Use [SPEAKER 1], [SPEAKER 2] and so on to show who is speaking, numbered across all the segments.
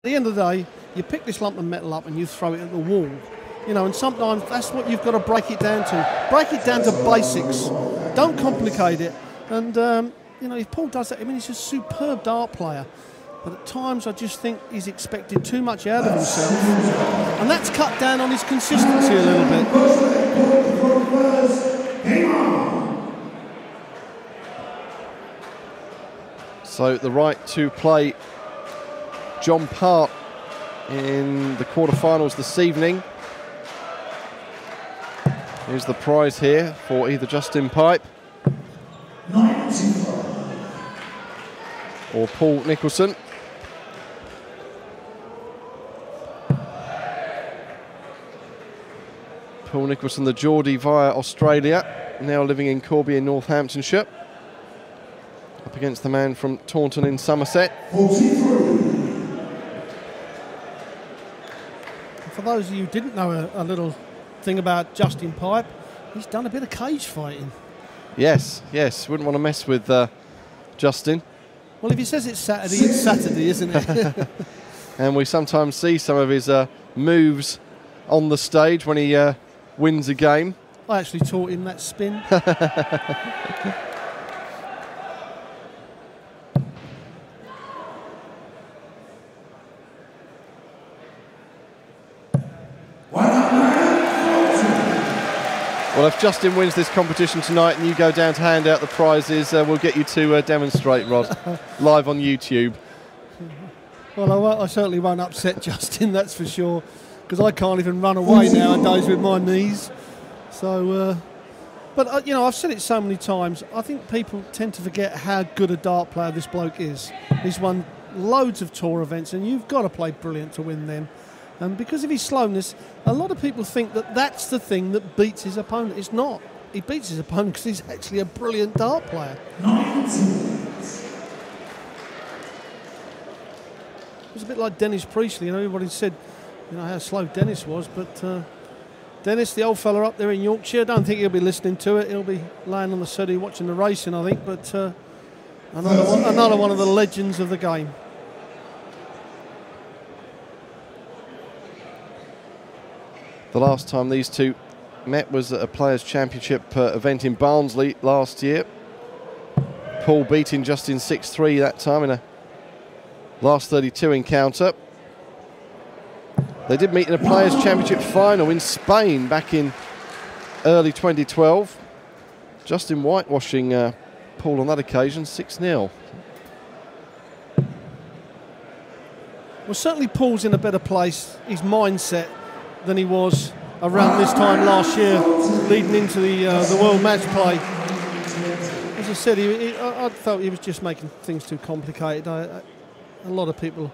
[SPEAKER 1] the end of the day, you pick this lump of metal up and you throw it at the wall. You know, and sometimes that's what you've got to break it down to. Break it down to basics. Don't complicate it. And, you know, if Paul does that, I mean, he's a superb dart player. But at times I just think he's expected too much out of himself. And that's cut down on his consistency a little bit.
[SPEAKER 2] So the right to play John Part in the quarterfinals this evening. Here's the prize here for either Justin Pipe or Paul Nicholson. Paul Nicholson, the Geordie via Australia, now living in Corby in Northamptonshire, up against the man from Taunton in Somerset.
[SPEAKER 1] 43. For those of you who didn't know a little thing about Justin Pipe, he's done a bit of cage fighting.
[SPEAKER 2] Yes, yes, wouldn't want to mess with Justin.
[SPEAKER 1] Well, if he says it's Saturday, isn't it?
[SPEAKER 2] And we sometimes see some of his moves on the stage when he wins a game.
[SPEAKER 1] I actually taught him that spin.
[SPEAKER 2] Well, if Justin wins this competition tonight and you go down to hand out the prizes, we'll get you to demonstrate, Rod, live on YouTube.
[SPEAKER 1] Well, I certainly won't upset Justin, that's for sure, because I can't even run away nowadays with my knees. So, but you know, I've said it so many times, I think people tend to forget how good a dart player this bloke is. He's won loads of tour events, and you've got to play brilliant to win them. And because of his slowness, a lot of people think that that's the thing that beats his opponent. It's not. He beats his opponent because he's actually a brilliant dart player. It was a bit like Dennis Priestley. You know, everybody said, you know, how slow Dennis was, but Dennis, the old fella up there in Yorkshire, I don't think he'll be listening to it. He'll be laying on the settee watching the racing, I think. But another one of the legends of the game.
[SPEAKER 2] The last time these two met was at a Players' Championship event in Barnsley last year. Paul beating Justin 6-3 that time in a last 32 encounter. They did meet in a Players' Championship final in Spain back in early 2012. Justin whitewashing Paul on that occasion, 6-0.
[SPEAKER 1] Well, certainly Paul's in a better place, his mindset, than he was around this time last year, leading into the World Match Play. As I said, I felt he was just making things too complicated. A lot of people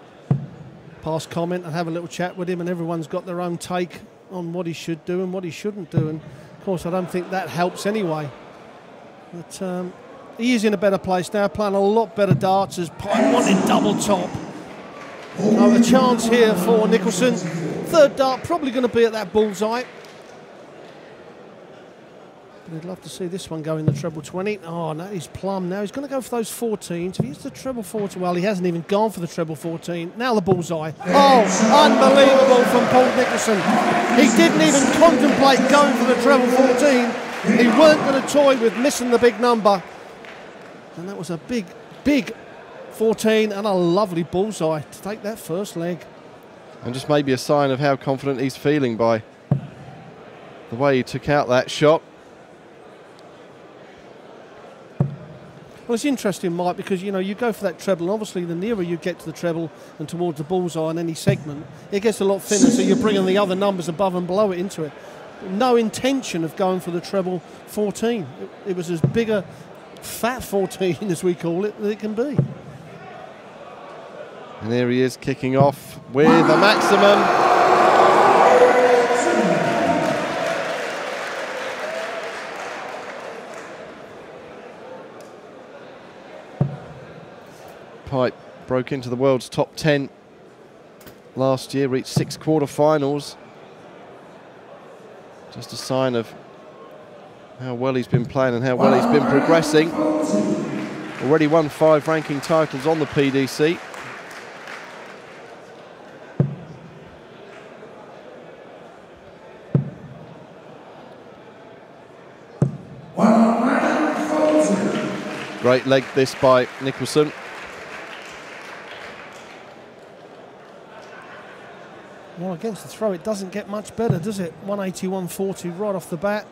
[SPEAKER 1] pass comment and have a little chat with him, and everyone's got their own take on what he should do and what he shouldn't do. And of course, I don't think that helps anyway. But he is in a better place now, playing a lot better darts as Pipe wanted double top. So a chance here for Nicholson. Third dart probably going to be at that bullseye. But I'd love to see this one go in the treble 20. Oh, no, he's plumb now. He's going to go for those 14s. If he hits the treble 14, well, he hasn't even gone for the treble 14. Now the bullseye. Oh, unbelievable from Paul Nicholson. He didn't even contemplate going for the treble 14. He weren't going to toy with missing the big number. And that was a big, big 14 and a lovely bullseye to take that first leg.
[SPEAKER 2] And just maybe a sign of how confident he's feeling by the way he took out that shot.
[SPEAKER 1] Well, it's interesting, Mike, because, you know, you go for that treble, and obviously the nearer you get to the treble and towards the bullseye on any segment, it gets a lot thinner, so you're bringing the other numbers above and below it into it. No intention of going for the treble 14. It was as big a fat 14, as we call it, that it can be.
[SPEAKER 2] And here he is kicking off with a maximum. Pipe broke into the world's top 10 last year, reached 6 quarterfinals. Just a sign of how well he's been playing and how well he's been progressing. Already won 5 ranking titles on the PDC. Great leg this by Nicholson.
[SPEAKER 1] Well, against the throw, it doesn't get much better, does it? 180-140 right off the bat.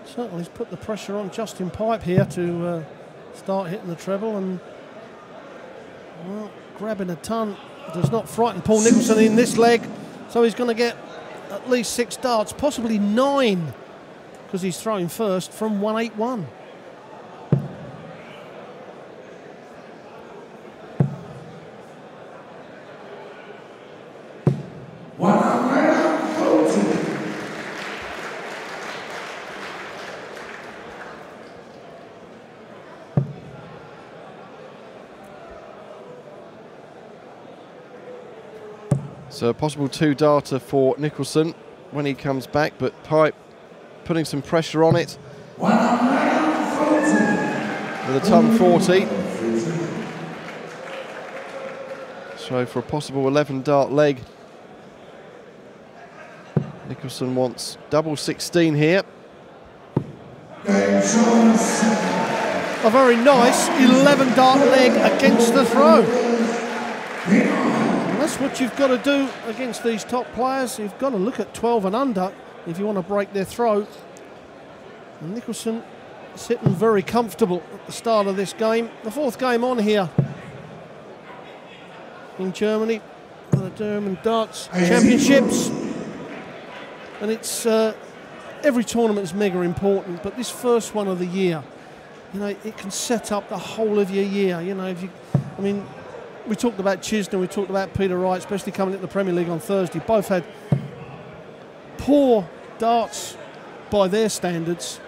[SPEAKER 1] Certainly has put the pressure on Justin Pipe here to start hitting the treble, and well, grabbing a ton does not frighten Paul Nicholson in this leg, so he's going to get at least 6 darts, possibly 9, because he's throwing first from 181.
[SPEAKER 2] So a possible 2-darter for Nicholson when he comes back, but Pipe putting some pressure on it with a ton 40. So for a possible 11-dart leg, Nicholson wants double 16 here.
[SPEAKER 1] A very nice 11-dart leg against the throw. That's what you've got to do against these top players. You've got to look at 12 and under if you want to break their throw. And Nicholson sitting very comfortable at the start of this game. The 4th game on here in Germany for the German Darts Championships. And it's every tournament is mega important, but this first one of the year, you know, it can set up the whole of your year. You know, we talked about Chisholm, we talked about Peter Wright, especially coming into the Premier League on Thursday. Both had poor darts by their standards,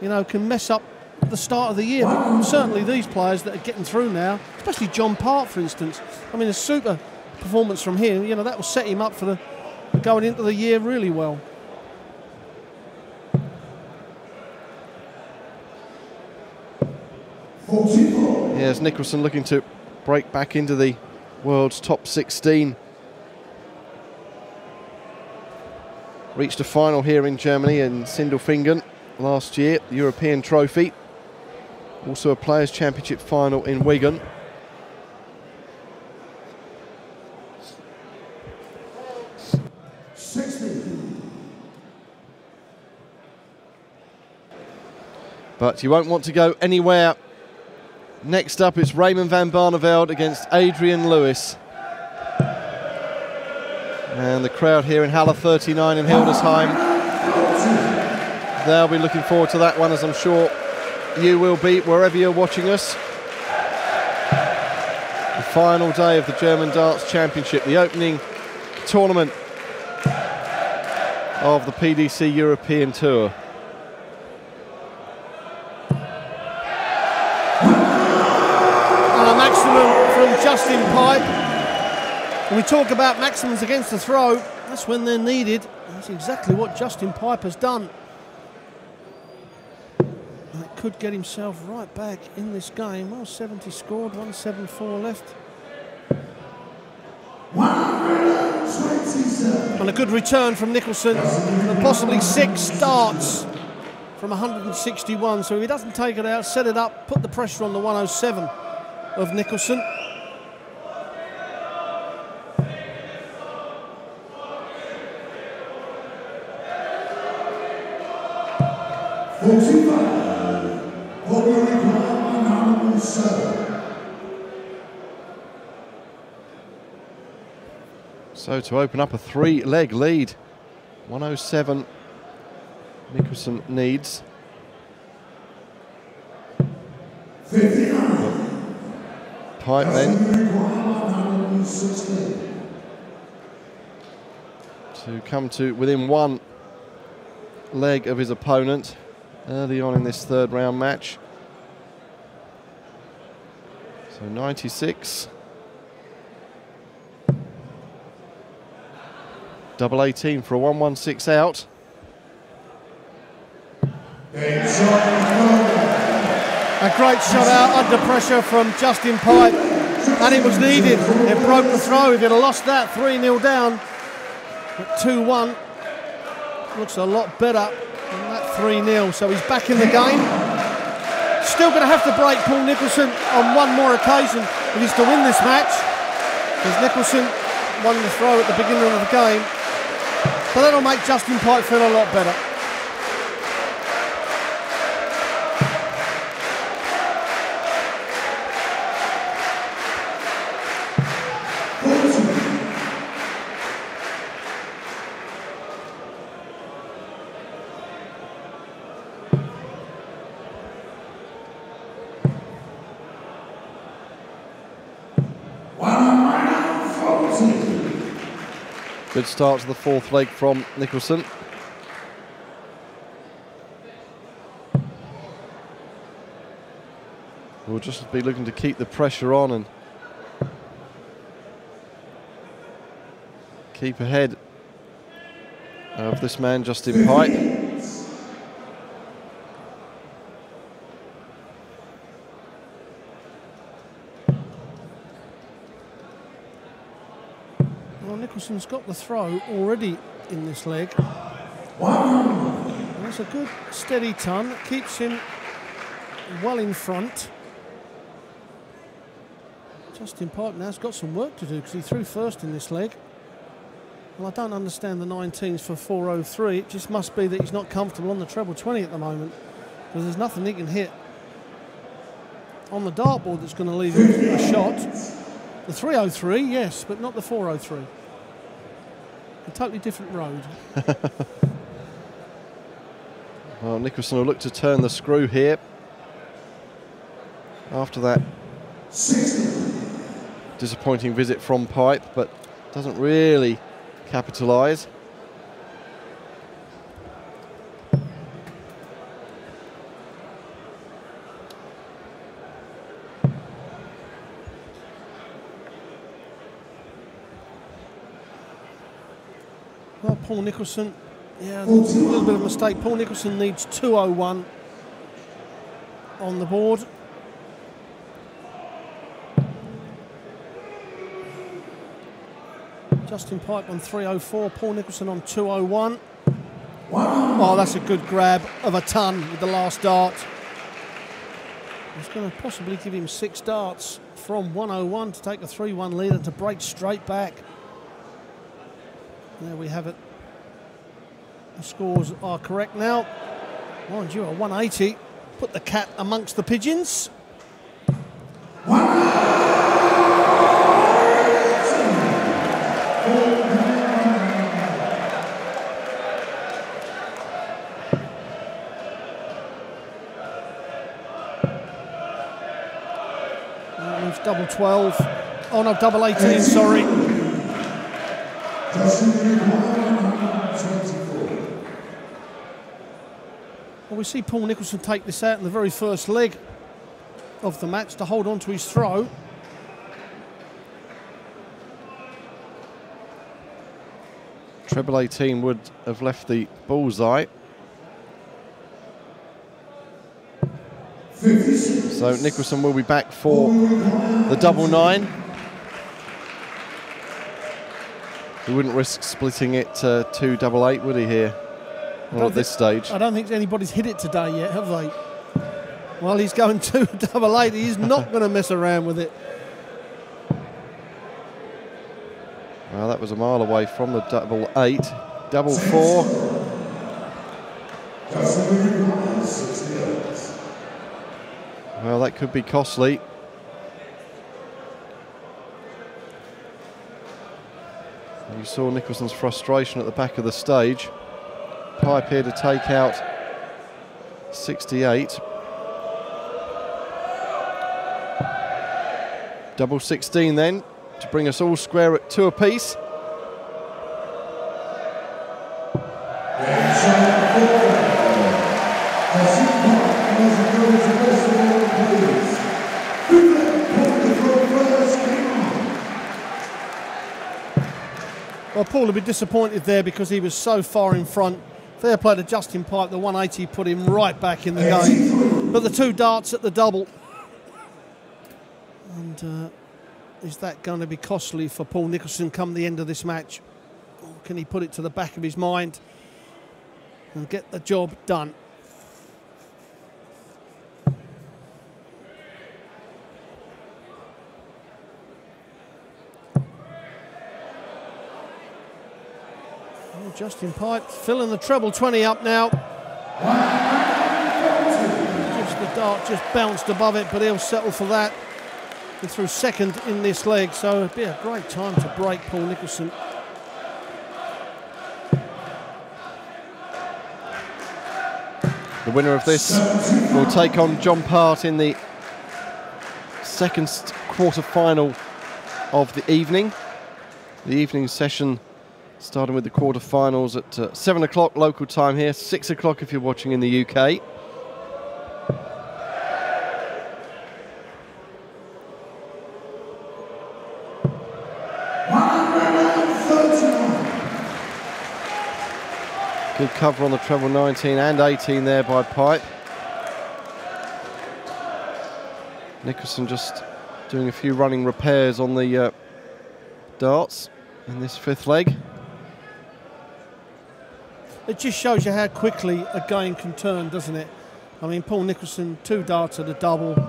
[SPEAKER 1] you know, can mess up the start of the year. But certainly these players that are getting through now, especially John Part, for instance, I mean, a super performance from him, you know, that will set him up for going into the year really well.
[SPEAKER 2] Here's Nicholson looking to break back into the world's top 16. Reached a final here in Germany in Sindelfingen last year, the European Trophy. Also a Players' Championship final in Wigan. But you won't want to go anywhere. Next up, it's Raymond van Barneveld against Adrian Lewis. And the crowd here in Halle 39 in Hildesheim, they'll be looking forward to that one, as I'm sure you will be, wherever you're watching us. The final day of the German Darts Championship, the opening tournament of the PDC European Tour.
[SPEAKER 1] From Justin Pipe. When we talk about maximums against the throw, that's when they're needed. That's exactly what Justin Pipe has done. And it could get himself right back in this game. Well, 70 scored, 174 left. 127. And a good return from Nicholson, and possibly 6 darts from 161. So if he doesn't take it out, set it up, put the pressure on the 107 of Nicholson.
[SPEAKER 2] So to open up a 3-leg lead, 107 Nicholson needs. 59. Pipe then to come to within 1 leg of his opponent early on in this 3rd round match. So 96. Double 18 for a 116 out.
[SPEAKER 1] A great shot out under pressure from Justin Pipe, and it was needed. It broke the throw. If he'd have lost that, 3-0 down. But 2-1 looks a lot better than that 3-0. So he's back in the game. still going to have to break Paul Nicholson on one more occasion if he's to win this match, because Nicholson won the throw at the beginning of the game. But that'll make Justin Pipe feel a lot better.
[SPEAKER 2] Good start to the fourth leg from Nicholson. We'll just be looking to keep the pressure on and keep ahead of this man, Justin Pipe.
[SPEAKER 1] Well, Nicholson's got the throw already in this leg. That's a good steady ton that keeps him well in front. Justin Pipe now's got some work to do because he threw first in this leg. Well, I don't understand the 19s for 403. It just must be that he's not comfortable on the treble 20 at the moment, because there's nothing he can hit on the dartboard that's going to leave him a shot. The 303, yes, but not the 403. A totally different road.
[SPEAKER 2] Well, Nicholson will look to turn the screw here after that disappointing visit from Pipe, but doesn't really capitalise.
[SPEAKER 1] Well, Paul Nicholson, yeah, a little bit of a mistake. Paul Nicholson needs 201 on the board. Justin Pipe on 304, Paul Nicholson on 201. Oh, that's a good grab of a ton with the last dart. It's going to possibly give him 6 darts from 101 to take a 3-1 lead and to break straight back. There we have it. The scores are correct now. Mind you, a 180. Put the cat amongst the pigeons. Moves double 12. Oh no, double 18, sorry. Well, we see Paul Nicholson take this out in the very first leg of the match to hold on to his throw.
[SPEAKER 2] Treble 18 would have left the bullseye. So Nicholson will be back for the double 9. He wouldn't risk splitting it to 2 double 8, would he, here? Not at this stage.
[SPEAKER 1] I don't think anybody's hit it today yet, have they? Well, he's going 2 double 8. He's not going to mess around with it.
[SPEAKER 2] Well, that was a mile away from the double 8. Double 4. Well, that could be costly. You saw Nicholson's frustration at the back of the stage. Pipe here to take out 68. Double 16 then, to bring us all square at 2 apiece.
[SPEAKER 1] Well, Paul will be disappointed there because he was so far in front. Fair play to Justin Pipe, the 180 put him right back in the game. But the 2 darts at the double. And is that going to be costly for Paul Nicholson come the end of this match? Or can he put it to the back of his mind and get the job done? Oh, Justin Pipe filling the treble 20 up now. Gives the dart just bounced above it, but he'll settle for that. He threw second in this leg, so it'd be a great time to break Paul Nicholson.
[SPEAKER 2] The winner of this will take on John Part in the second quarter-final of the evening. The evening session starting with the quarter-finals at 7 o'clock local time here, 6 o'clock if you're watching in the UK. Good cover on the treble 19 and 18 there by Pipe. Nicholson just doing a few running repairs on the darts in this fifth leg.
[SPEAKER 1] It just shows you how quickly a game can turn, doesn't it? I mean, Paul Nicholson, 2 darts at a double, to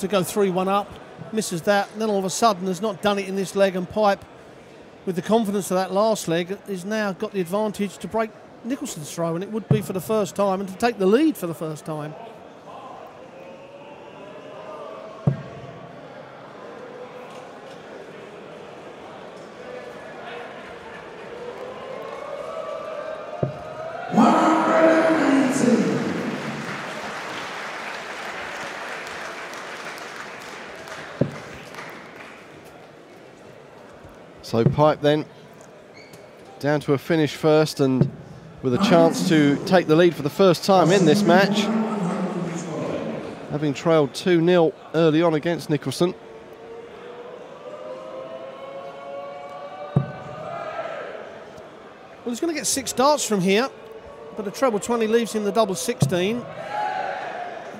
[SPEAKER 1] go 3-1 up, misses that, and then all of a sudden has not done it in this leg, and Pipe, with the confidence of that last leg, has now got the advantage to break Nicholson's throw, and it would be for the first time, and to take the lead for the first time.
[SPEAKER 2] So Pipe then down to a finish first, and with a chance to take the lead for the first time in this match, having trailed 2-0 early on against Nicholson.
[SPEAKER 1] Well, he's going to get 6 darts from here, but the treble 20 leaves him the double 16.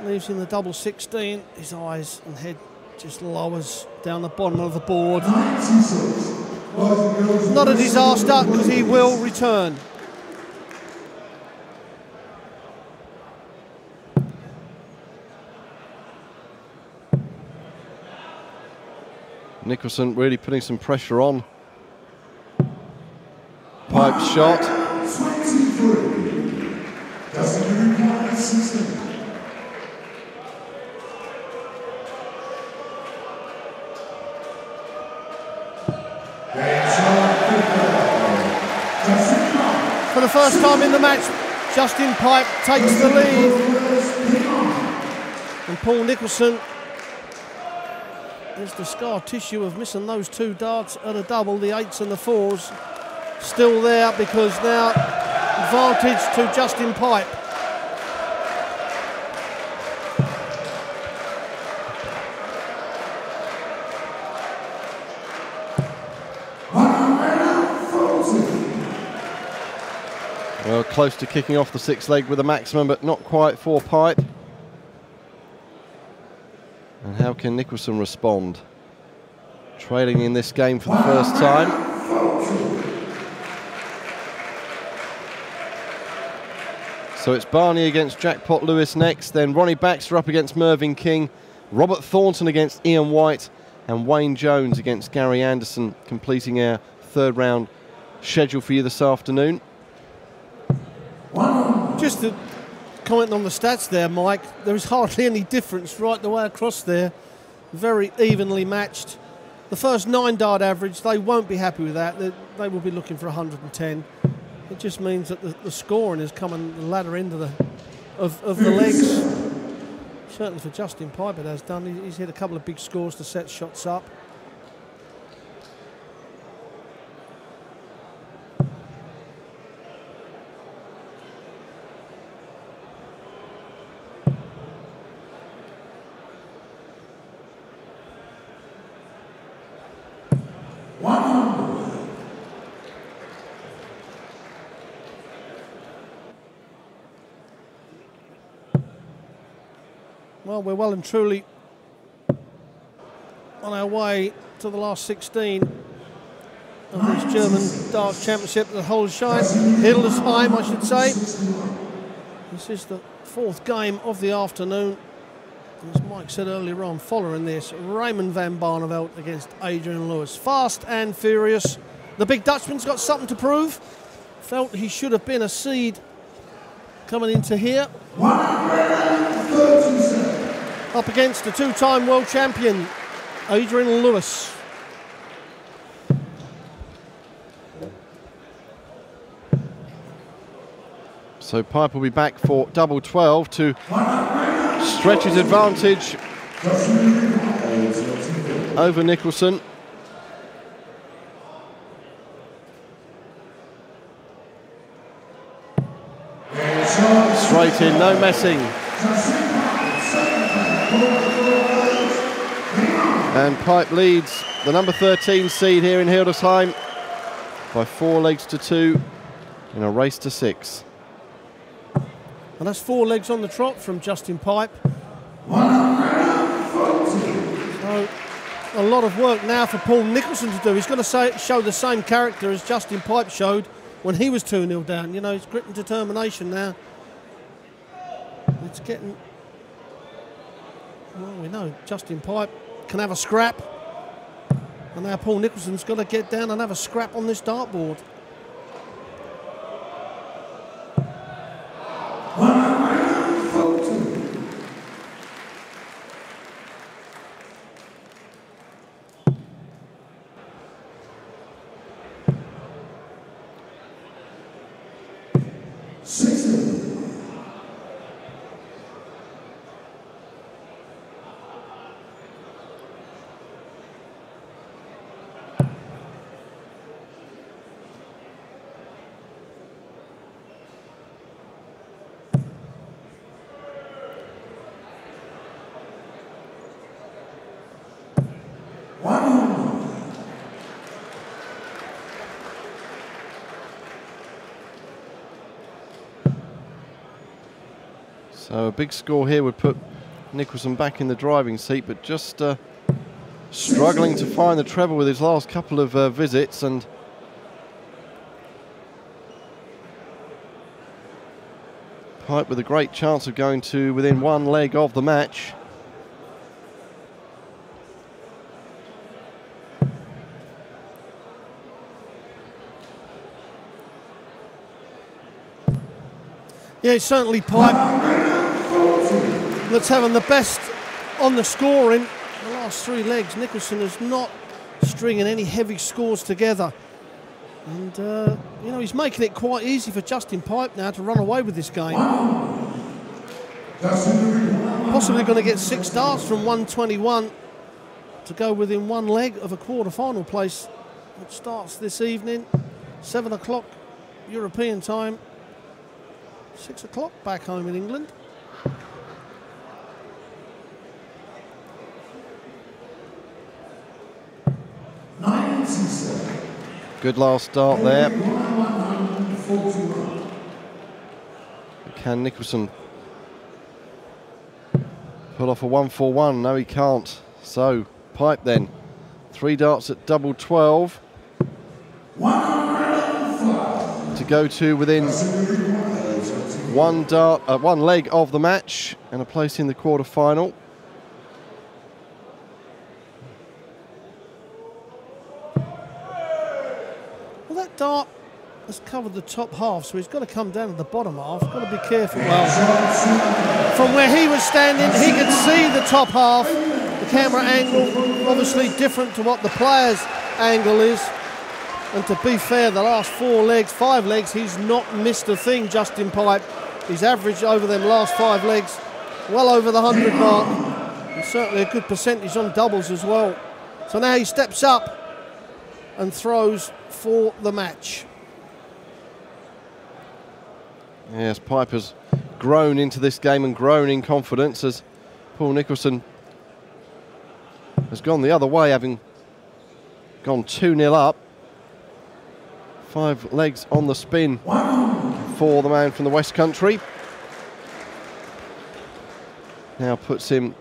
[SPEAKER 1] Leaves him the double 16. His eyes and head just lowers down the bottom of the board. Not a disaster, because he will return.
[SPEAKER 2] Nicholson really putting some pressure on. Pipe shot.
[SPEAKER 1] For the first time in the match, Justin Pipe takes the lead. And Paul Nicholson, there's the scar tissue of missing those 2 darts at a double, the 8s and the 4s, still there, because now advantage to Justin Pipe.
[SPEAKER 2] Well, close to kicking off the 6th leg with a maximum, but not quite for Pipe. And how can Nicholson respond? Trailing in this game for the first time. So it's Barney against Jackpot Lewis next, then Ronnie Baxter up against Mervyn King, Robert Thornton against Ian White, and Wayne Jones against Gary Anderson, completing our 3rd round schedule for you this afternoon.
[SPEAKER 1] Just to comment on the stats there, Mike, there is hardly any difference right the way across there. Very evenly matched. The first 9 dart average, they won't be happy with that. They will be looking for 110. It just means that the scoring is coming the latter end of the legs. Certainly for Justin Pipe it has done. He's hit a couple of big scores to set shots up. Well, we're well and truly on our way to the last 16 of this German Darts Championship at Hildesheim, I should say. This is the 4th game of the afternoon. As Mike said earlier on, following this, Raymond van Barneveld against Adrian Lewis. Fast and furious. The big Dutchman's got something to prove. Felt he should have been a seed coming into here. Up against the two-time world champion, Adrian Lewis.
[SPEAKER 2] So Pipe will be back for double 12 to stretch his advantage over Nicholson. Straight in, no messing. And Pipe leads the number 13 seed here in Hildesheim by 4 legs to 2 in a race to 6.
[SPEAKER 1] And that's 4 legs on the trot from Justin Pipe. So a lot of work now for Paul Nicholson to do. He's got to show the same character as Justin Pipe showed when he was 2-0 down. You know, it's grit and determination now. It's getting... Well, we know Justin Pipe can have a scrap. And now Paul Nicholson's got to get down and have a scrap on this dartboard.
[SPEAKER 2] So a big score here would put Nicholson back in the driving seat, but just struggling to find the treble with his last couple of visits, and Pipe with a great chance of going to within 1 leg of the match.
[SPEAKER 1] Yeah, it's certainly Pipe that's having the best on the scoring. The last 3 legs, Nicholson is not stringing any heavy scores together. And, you know, he's making it quite easy for Justin Pipe now to run away with this game. Possibly going to get 6 starts from 121 to go within 1 leg of a quarter-final place. It starts this evening, 7 o'clock European time. 6 o'clock back home in England.
[SPEAKER 2] Good last start there. Can Nicholson pull off a 141? No, he can't. So Pipe then. 3 darts at double 12 to go to within 1 leg of the match and a place in the quarter-final.
[SPEAKER 1] Well, that dart has covered the top half, so he's got to come down to the bottom half. Got to be careful. Well, from where he was standing, he could see the top half. The camera angle, obviously different to what the player's angle is. And to be fair, the last 4 legs, 5 legs, he's not missed a thing, Justin Pipe. He's averaged over them last 5 legs, well over the 100 mark. And certainly a good percentage on doubles as well. So now he steps up and throws for the match.
[SPEAKER 2] Yes, Pipe has grown into this game and grown in confidence as Paul Nicholson has gone the other way, having gone 2-0 up. 5 legs on the spin for the man from the West Country. Now puts him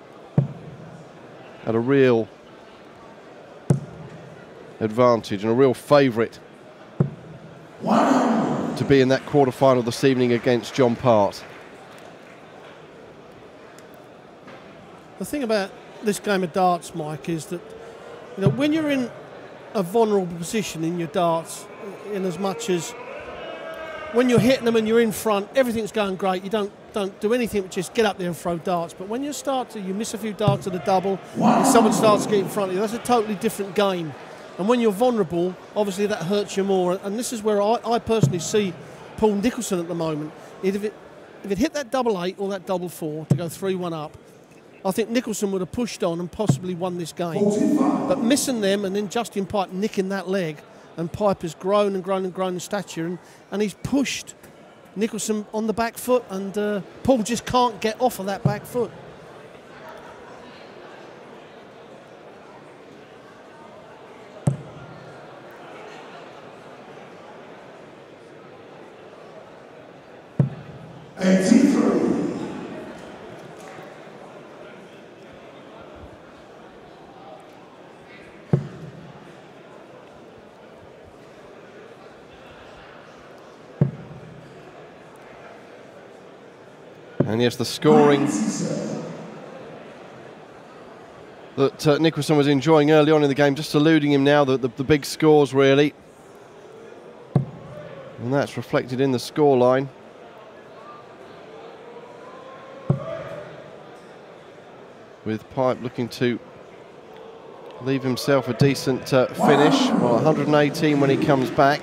[SPEAKER 2] at a real advantage and a real favourite to be in that quarter-final this evening against John Part.
[SPEAKER 1] The thing about this game of darts, Mike, is that, you know, when you're in a vulnerable position in your darts, in as much as when you're hitting them and you're in front, everything's going great. You don't do anything but just get up there and throw darts. But when you miss a few darts at a double, and someone starts to get in front of you, that's a totally different game. And when you're vulnerable, obviously that hurts you more. And this is where I personally see Paul Nicholson at the moment. If it hit that double 8 or that double 4 to go 3-1 up, I think Nicholson would have pushed on and possibly won this game. But missing them and then Justin Pipe nicking that leg, and Pipe has grown and grown and grown in stature, and he's pushed Nicholson on the back foot, and Paul just can't get off of that back foot.
[SPEAKER 2] And yes, the scoring that Nicholson was enjoying early on in the game, just eluding him now, the big scores really. And that's reflected in the scoreline. With Pipe looking to leave himself a decent finish. Well, 118 when he comes back.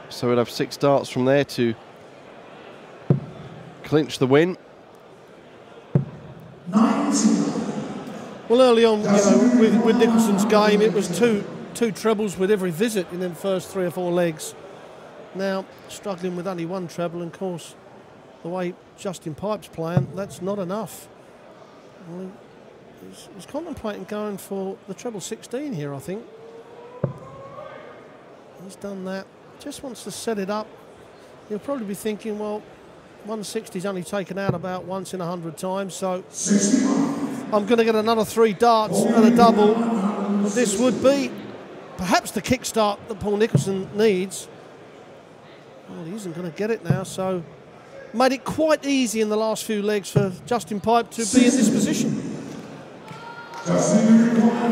[SPEAKER 2] So we'll have 6 darts from there to clinch the win.
[SPEAKER 1] Well, early on, with Nicholson's game, it was two trebles with every visit in them first 3 or 4 legs. Now, struggling with only 1 treble, and of course, the way Justin Pipe's playing, that's not enough. Well, he's contemplating going for the treble 16 here, I think. He's done that. Just wants to set it up. He'll probably be thinking, well, 160's only taken out about once in 100 times, so I'm going to get another 3 darts and a double. But this would be perhaps the kickstart that Paul Nicholson needs. Well, he isn't going to get it now, so made it quite easy in the last few legs for Justin Pipe to be in this position.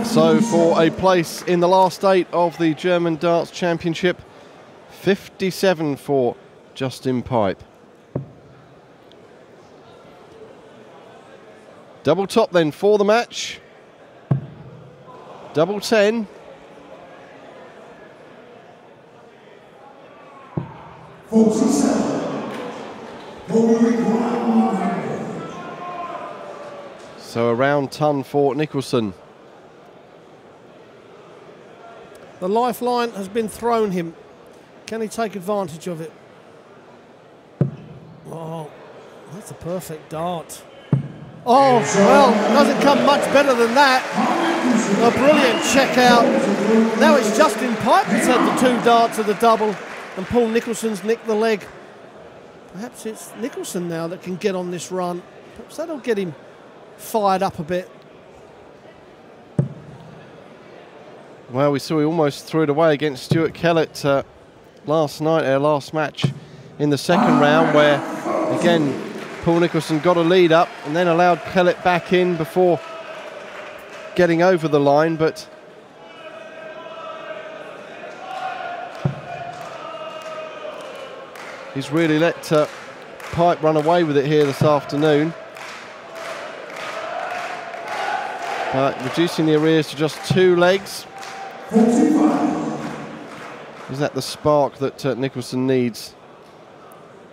[SPEAKER 2] So for a place in the last 8 of the German Darts Championship, 57 for Justin Pipe. Double top then for the match. Double 10. So a round ton for Nicholson.
[SPEAKER 1] The lifeline has been thrown him. Can he take advantage of it? Oh, that's a perfect dart. Oh, well, doesn't come much better than that. A brilliant check out. Now it's Justin Pipe that's had the 2 darts of the double, and Paul Nicholson's nicked the leg. Perhaps it's Nicholson now that can get on this run. Perhaps that'll get him fired up a bit.
[SPEAKER 2] Well, we saw he almost threw it away against Stuart Kellett last night, our last match in the second round, where again Paul Nicholson got a lead up and then allowed Kellett back in before getting over the line, but he's really let Pipe run away with it here this afternoon. But reducing the arrears to just 2 legs. Is that the spark that Nicholson needs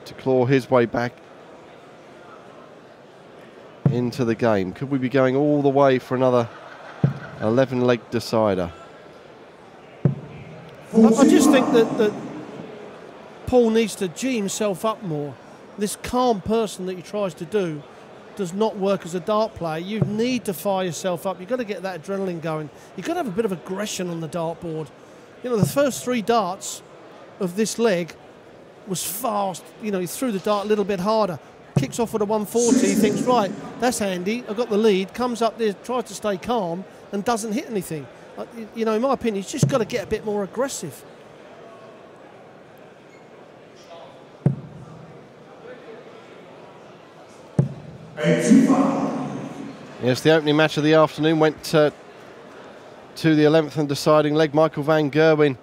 [SPEAKER 2] to claw his way back into the game? Could we be going all the way for another 11-leg decider?
[SPEAKER 1] I just think that Paul needs to G himself up more. This calm person that he tries to do does not work as a dart player. You need to fire yourself up. You've got to get that adrenaline going. You've got to have a bit of aggression on the dartboard. You know, the first 3 darts of this leg was fast. You know, he threw the dart a little bit harder. Kicks off with a 140. He thinks, right, that's handy. I've got the lead. Comes up there, tries to stay calm, and doesn't hit anything. You know, in my opinion, he's just got to get a bit more aggressive.
[SPEAKER 2] Yes, the opening match of the afternoon went to the 11th and deciding leg. Michael van Gerwen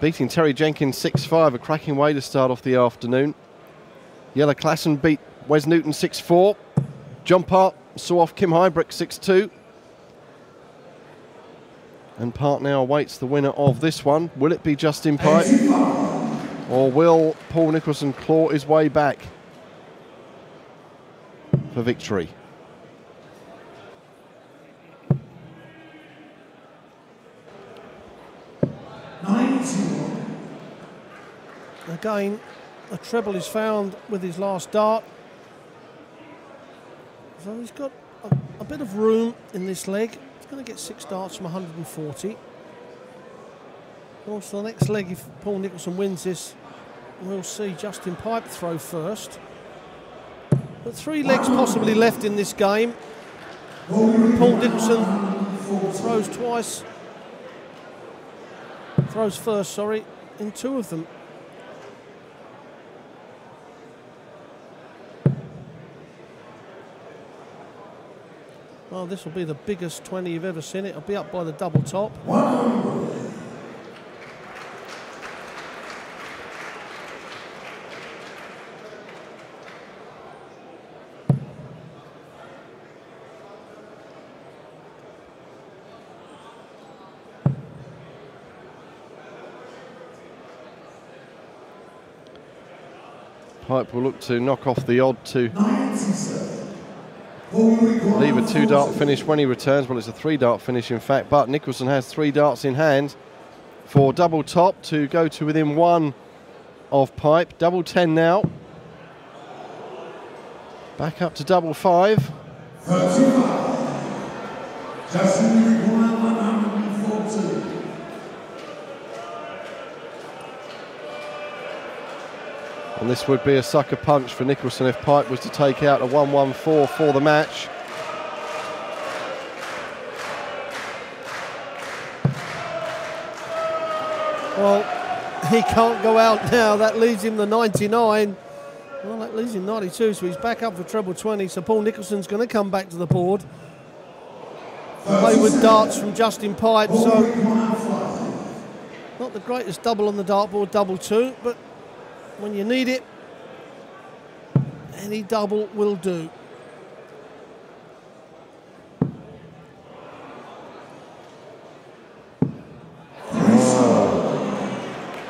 [SPEAKER 2] beating Terry Jenkins 6-5, a cracking way to start off the afternoon. Jelle Klassen beat Wes Newton 6-4. John Part saw off Kim Heibrich 6-2. And Part now awaits the winner of this one. Will it be Justin Pipe? Or will Paul Nicholson claw his way back for victory?
[SPEAKER 1] Again, a treble is found with his last dart. So he's got a bit of room in this leg. He's going to get 6 darts from 140. Also, the next leg, if Paul Nicholson wins this, we'll see Justin Pipe throw first. But 3 legs possibly left in this game. Paul Nicholson throws twice. Throws first, sorry, in 2 of them. Well, this will be the biggest 20 you've ever seen. It'll be up by the double top.
[SPEAKER 2] Pipe will look to knock off the odd to leave a 2-dart finish when he returns. Well, it's a 3-dart finish, in fact, but Nicholson has 3 darts in hand for double top to go to within 1 of Pipe. Double 10 now. Back up to double 5.
[SPEAKER 3] 35.
[SPEAKER 2] And this would be a sucker punch for Nicholson if Pipe was to take out a 1-1-4 for the match.
[SPEAKER 1] Well, he can't go out now. That leaves him the 99. Well, that leaves him 92, so he's back up for treble 20. So Paul Nicholson's going to come back to the board. Play with darts from Justin Pipe. So not the greatest double on the dartboard, double 2, but when you need it, any double will do.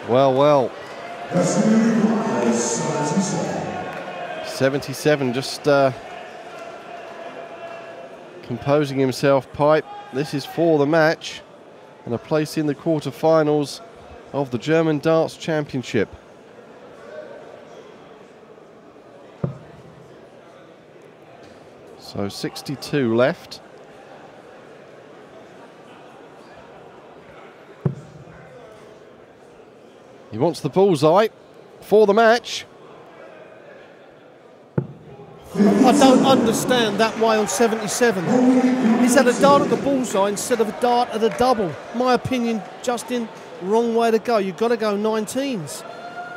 [SPEAKER 2] Well. 77, just composing himself, Pipe. This is for the match and a place in the quarterfinals of the German Darts Championship. So 62 left. He wants the bullseye for the match.
[SPEAKER 1] I don't understand that way on 77. He's had a dart at the bullseye instead of a dart at a double. My opinion, Justin, wrong way to go. You've got to go 19s.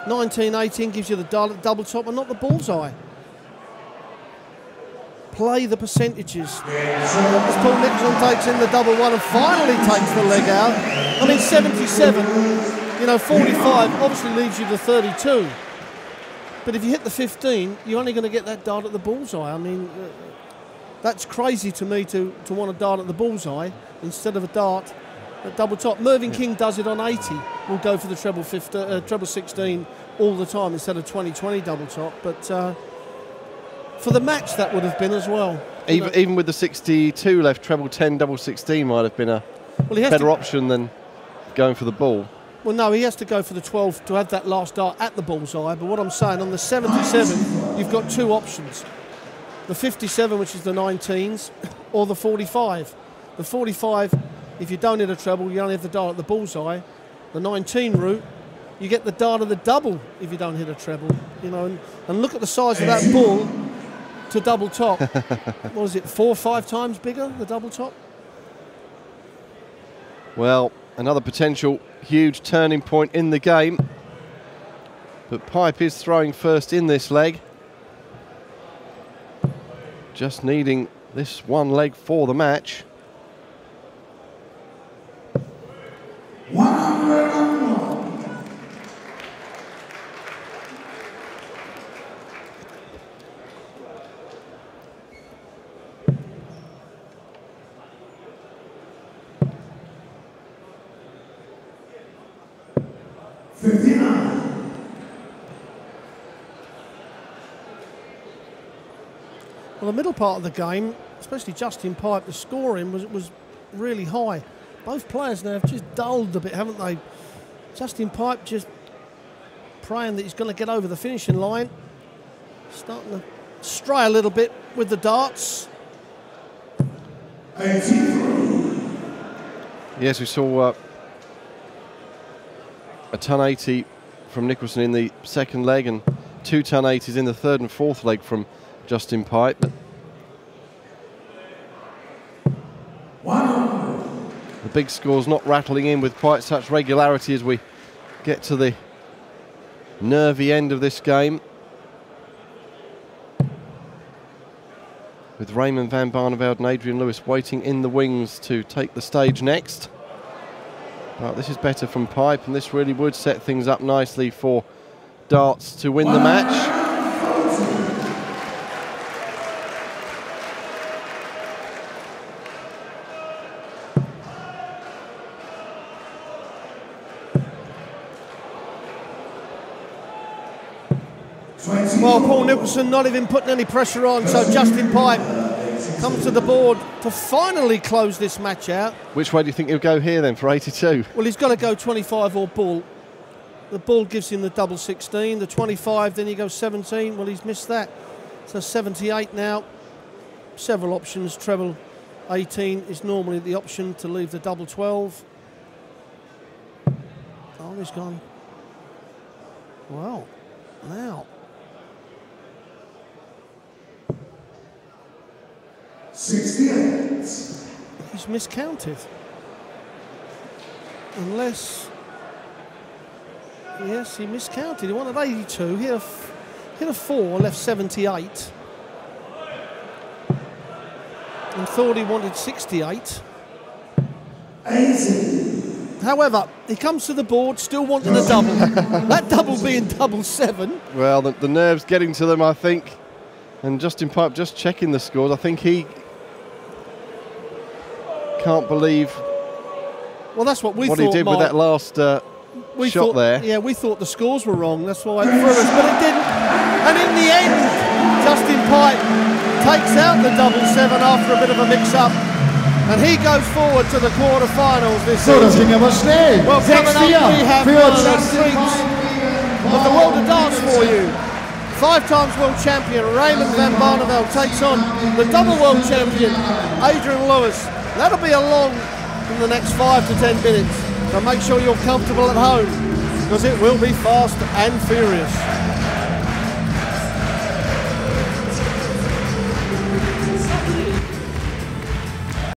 [SPEAKER 1] 19, 18 gives you the dart at the double top and not the bullseye. Play the percentages. As Paul Nicholson takes in the double 1 and finally takes the leg out. I mean, 77, you know, 45 obviously leaves you the 32. But if you hit the 15, you're only going to get that dart at the bullseye. I mean, that's crazy to me to want a dart at the bullseye instead of a dart at double top. Mervyn King does it on 80. We'll go for the treble 16 all the time instead of 20-20 double top. But for the match, that would have been as well.
[SPEAKER 2] Even with the 62 left, treble 10, double 16 might have been a better option than going for the ball.
[SPEAKER 1] Well, no, he has to go for the 12 to have that last dart at the bullseye. But what I'm saying, on the 77, you've got 2 options. The 57, which is the 19s, or the 45. The 45, if you don't hit a treble, you only have the dart at the bullseye. The 19 route, you get the dart of the double if you don't hit a treble. You know, and look at the size of that ball to double top. What is it, 4 or 5 times bigger, the double top?
[SPEAKER 2] Well, another potential huge turning point in the game. But Pipe is throwing first in this leg. Just needing this one leg for the match.
[SPEAKER 3] 101.
[SPEAKER 1] Well, the middle part of the game, especially Justin Pipe, the scoring was really high. Both players now have just dulled a bit, haven't they? Justin Pipe just praying that he's going to get over the finishing line. Starting to stray a little bit with the darts.
[SPEAKER 3] 83.
[SPEAKER 2] Yes, we saw a ton 80 from Nicholson in the second leg and 2 ton 80s in the third and fourth leg from Justin Pipe. The big score's not rattling in with quite such regularity as we get to the nervy end of this game. With Raymond van Barneveld and Adrian Lewis waiting in the wings to take the stage next. But this is better from Pipe, and this really would set things up nicely for darts to win the match.
[SPEAKER 1] Well, Paul Nicholson not even putting any pressure on, so Justin Pipe comes to the board to finally close this match out.
[SPEAKER 2] Which way do you think he'll go here then for 82?
[SPEAKER 1] Well, he's got to go 25 or bull. The bull gives him the double 16, the 25, then he goes 17. Well, he's missed that. So 78 now. Several options. Treble 18 is normally the option to leave the double 12. Oh, he's gone. Well, now.
[SPEAKER 3] 68.
[SPEAKER 1] He's miscounted. Unless, yes, he miscounted. He wanted 82, hit a 4, left 78. And thought he wanted 68.
[SPEAKER 3] 80.
[SPEAKER 1] However, he comes to the board still wanting a double. That double being double 7.
[SPEAKER 2] Well, the nerves getting to them, I think. And Justin Pipe just checking the scores. I think he can't believe
[SPEAKER 1] that's what thought,
[SPEAKER 2] he did
[SPEAKER 1] Mike.
[SPEAKER 2] with that last shot there.
[SPEAKER 1] Yeah, we thought the scores were wrong. That's why it threw us, but it didn't. And in the end, Justin Pipe takes out the double 7 after a bit of a mix-up. And he goes forward to the quarter-finals this season. Well, coming up, we have the treats of the world of darts for you. 5 times world champion Raymond van Barneveld takes on the double world champion Adrian Lewis. That'll be along in the next 5 to 10 minutes. So make sure you're comfortable at home, because it will be fast and furious.